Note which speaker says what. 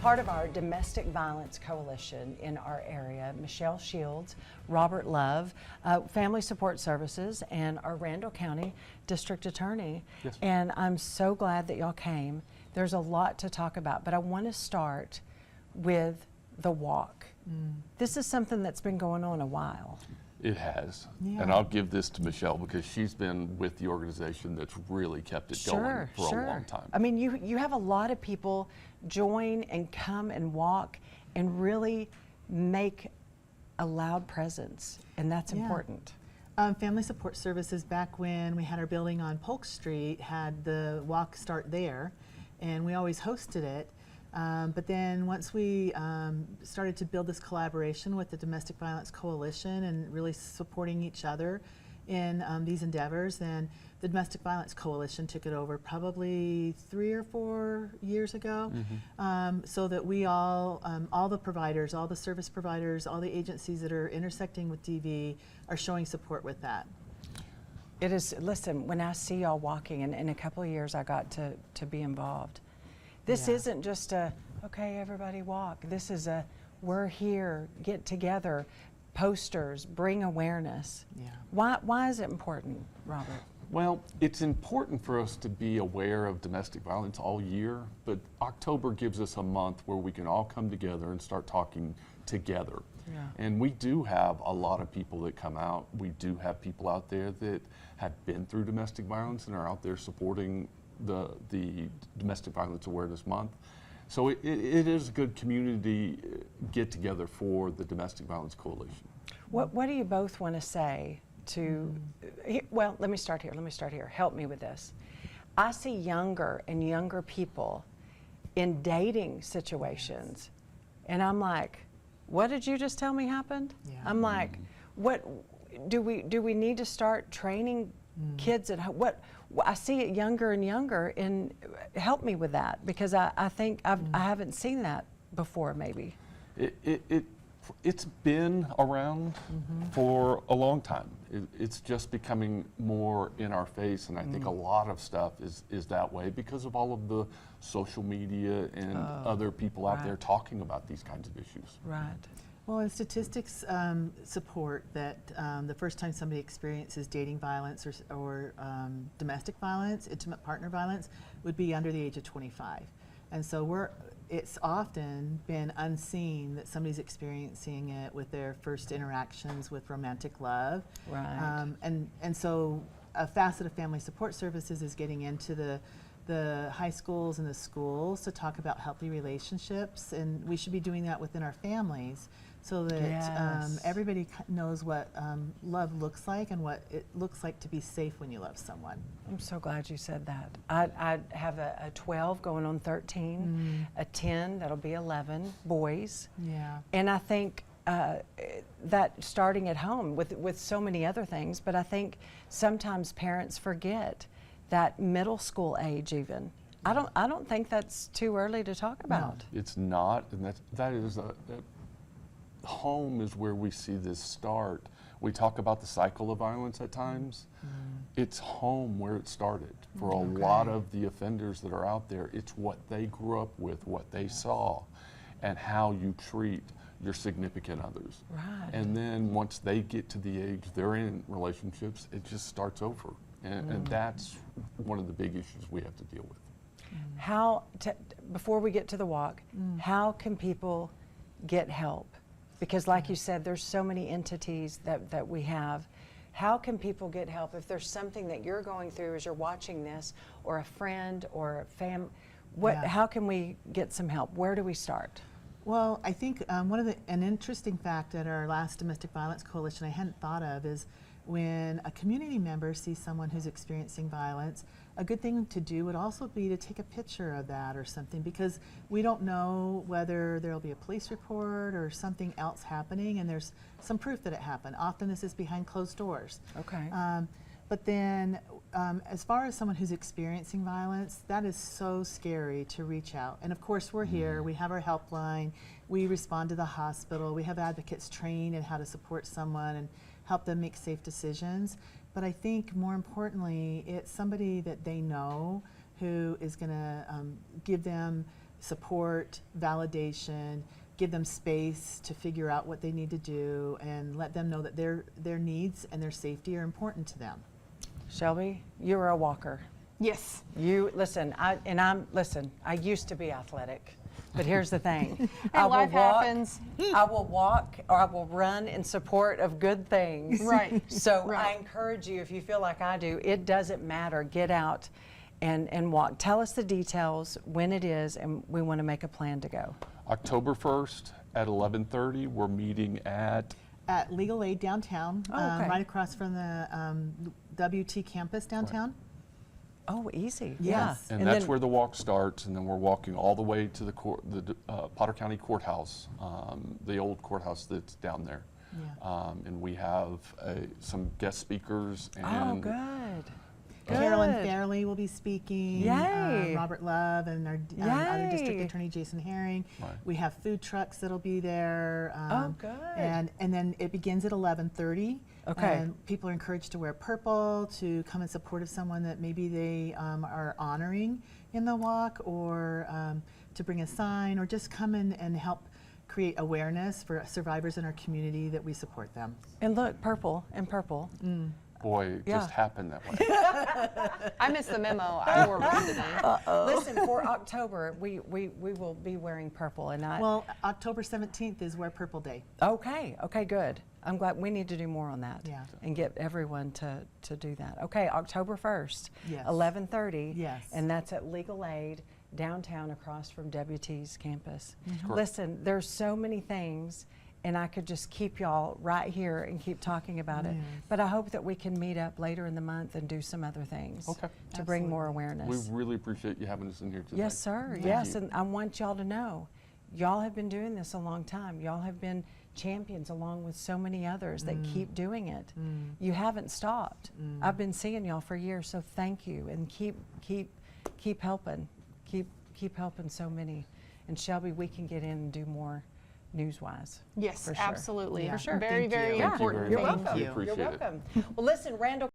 Speaker 1: part of our Domestic Violence Coalition in our area, Michelle Shields, Robert Love, Family Support Services, and our Randall County District Attorney.
Speaker 2: Yes.
Speaker 1: And I'm so glad that y'all came. There's a lot to talk about, but I want to start with the walk. This is something that's been going on a while.
Speaker 2: It has.
Speaker 1: Yeah.
Speaker 2: And I'll give this to Michelle because she's been with the organization that's really kept it going for a long time.
Speaker 1: I mean, you have a lot of people join and come and walk and really make a loud presence, and that's important.
Speaker 3: Family Support Services, back when we had our building on Polk Street, had the walk start there, and we always hosted it. But then once we started to build this collaboration with the Domestic Violence Coalition and really supporting each other in these endeavors, then the Domestic Violence Coalition took it over probably 3 or 4 years ago, so that we all the providers, all the service providers, all the agencies that are intersecting with DV are showing support with that.
Speaker 1: It is, listen, when I see y'all walking, and in a couple of years I got to be involved, this isn't just a, okay, everybody walk. This is a, we're here, get together, posters, bring awareness.
Speaker 3: Yeah.
Speaker 1: Why is it important, Robert?
Speaker 2: Well, it's important for us to be aware of domestic violence all year, but October gives us a month where we can all come together and start talking together.
Speaker 1: Yeah.
Speaker 2: And we do have a lot of people that come out. We do have people out there that have been through domestic violence and are out there supporting the Domestic Violence Awareness Month. So it is a good community get together for the Domestic Violence Coalition.
Speaker 1: What do you both want to say to, well, let me start here. Help me with this. I see younger and younger people in dating situations, and I'm like, what did you just tell me happened?
Speaker 3: Yeah.
Speaker 1: I'm like, what do we need to start training kids at home? What I see it younger and younger, and help me with that, because I think I haven't seen that before. Maybe
Speaker 2: it's been around for a long time. It's just becoming more in our face, and I think a lot of stuff is that way because of all of the social media and other people out there talking about these kinds of issues.
Speaker 1: Right.
Speaker 3: Well, and statistics support that the first time somebody experiences dating violence or domestic violence, intimate partner violence, would be under the age of 25. And so it's often been unseen that somebody's experiencing it with their first interactions with romantic love.
Speaker 1: Right.
Speaker 3: And so a facet of Family Support Services is getting into the high schools and the schools to talk about healthy relationships, and we should be doing that within our families so that everybody knows what love looks like and what it looks like to be safe when you love someone.
Speaker 1: I'm so glad you said that. I have a 12 going on 13, a 10, that'll be 11 boys.
Speaker 3: Yeah.
Speaker 1: And I think that starting at home with so many other things, but I think sometimes parents forget that middle school age even. I don't think that's too early to talk about.
Speaker 2: No, it's not, and that is home is where we see this start. We talk about the cycle of violence at times. It's home where it started. For a lot of the offenders that are out there, it's what they grew up with, what they saw, and how you treat your significant others.
Speaker 1: Right.
Speaker 2: And then once they get to the age they're in relationships, it just starts over. And that's one of the big issues we have to deal with.
Speaker 1: Before we get to the walk, how can people get help? Because like you said, there's so many entities that we have. How can people get help if there's something that you're going through as you're watching this, or a friend or a how can we get some help? Where do we start?
Speaker 3: Well, I think an interesting fact at our last Domestic Violence Coalition I hadn't thought of is when a community member sees someone who's experiencing violence, a good thing to do would also be to take a picture of that or something, because we don't know whether there'll be a police report or something else happening, and there's some proof that it happened. Often this is behind closed doors.
Speaker 1: Okay.
Speaker 3: But then as far as someone who's experiencing violence, that is so scary to reach out. And of course we're here, we have our helpline, we respond to the hospital, we have advocates trained in how to support someone and help them make safe decisions. But I think more importantly, it's somebody that they know who is going to give them support, validation, give them space to figure out what they need to do, and let them know that their needs and their safety are important to them.
Speaker 1: Shelby, you're a walker.
Speaker 4: Yes.
Speaker 1: You listen, I used to be athletic, but here's the thing. I will
Speaker 4: life
Speaker 1: walk,
Speaker 4: happens.
Speaker 1: I will walk or I will run in support of good things.
Speaker 4: Right.
Speaker 1: So I
Speaker 4: Right.
Speaker 1: encourage you, if you feel like I do, it doesn't matter. Get out and walk. Tell us the details, when it is, and we want to make a plan to go.
Speaker 2: October 1st at 11:30, we're meeting at
Speaker 3: At Legal Aid downtown,
Speaker 1: Oh, okay.
Speaker 3: right across from the WT campus downtown.
Speaker 1: Oh, easy.
Speaker 3: Yes.
Speaker 1: Yeah.
Speaker 2: And that's
Speaker 1: then,
Speaker 2: where the walk starts, and then we're walking all the way to the Potter County Courthouse, the old courthouse that's down there.
Speaker 3: Yeah.
Speaker 2: And we have some guest speakers.
Speaker 1: Oh,
Speaker 2: And
Speaker 1: good.
Speaker 3: Carolyn
Speaker 1: Good.
Speaker 3: Fairley will be speaking.
Speaker 1: Yay.
Speaker 3: Robert Love and our other district
Speaker 1: Yay.
Speaker 3: attorney Jason Herring.
Speaker 2: Right.
Speaker 3: We have food trucks that'll be there.
Speaker 1: Oh, good.
Speaker 3: And then it begins at 11:30.
Speaker 1: Okay.
Speaker 3: And people are encouraged to wear purple, to come in support of someone that maybe they are honoring in the walk, or to bring a sign, or just come in and help create awareness for survivors in our community that we support them.
Speaker 1: And look, purple and purple.
Speaker 2: boy, it
Speaker 1: Yeah.
Speaker 2: just happened that way.
Speaker 4: I missed the memo. I wore red today.
Speaker 1: Listen, for October, we will be wearing purple, and I.
Speaker 3: Well, October 17th is Wear Purple Day.
Speaker 1: Okay, good. I'm glad we need to do more on that.
Speaker 3: Yeah.
Speaker 1: And get everyone to do that. Okay, October 1st,
Speaker 3: Yes.
Speaker 1: 11:30.
Speaker 3: Yes.
Speaker 1: And that's at Legal Aid downtown across from WT's campus.
Speaker 2: Correct.
Speaker 1: Listen, there's so many things, and I could just keep y'all right here and keep talking about it.
Speaker 3: Yes.
Speaker 1: But I hope that we can meet up later in the month and do some other things
Speaker 2: Okay.
Speaker 1: to bring more
Speaker 3: Absolutely.
Speaker 1: awareness.
Speaker 2: We really appreciate you having us in here today.
Speaker 1: Yes, sir.
Speaker 2: Thank
Speaker 1: Yes,
Speaker 2: you.
Speaker 1: and I want y'all to know, y'all have been doing this a long time. Y'all have been champions along with so many others that keep doing it. You haven't stopped. I've been seeing y'all for years, so thank you, and keep helping. Keep helping so many. And Shelby, we can get in and do more news-wise.
Speaker 4: Yes,
Speaker 1: For sure.
Speaker 4: absolutely.
Speaker 3: Yeah.
Speaker 1: For sure.
Speaker 4: Very,
Speaker 3: Thank you.
Speaker 4: very
Speaker 3: Yeah,
Speaker 4: important
Speaker 2: you're
Speaker 4: thing.
Speaker 2: welcome. We
Speaker 1: You're
Speaker 2: appreciate it.
Speaker 1: welcome. Well, listen, Randall.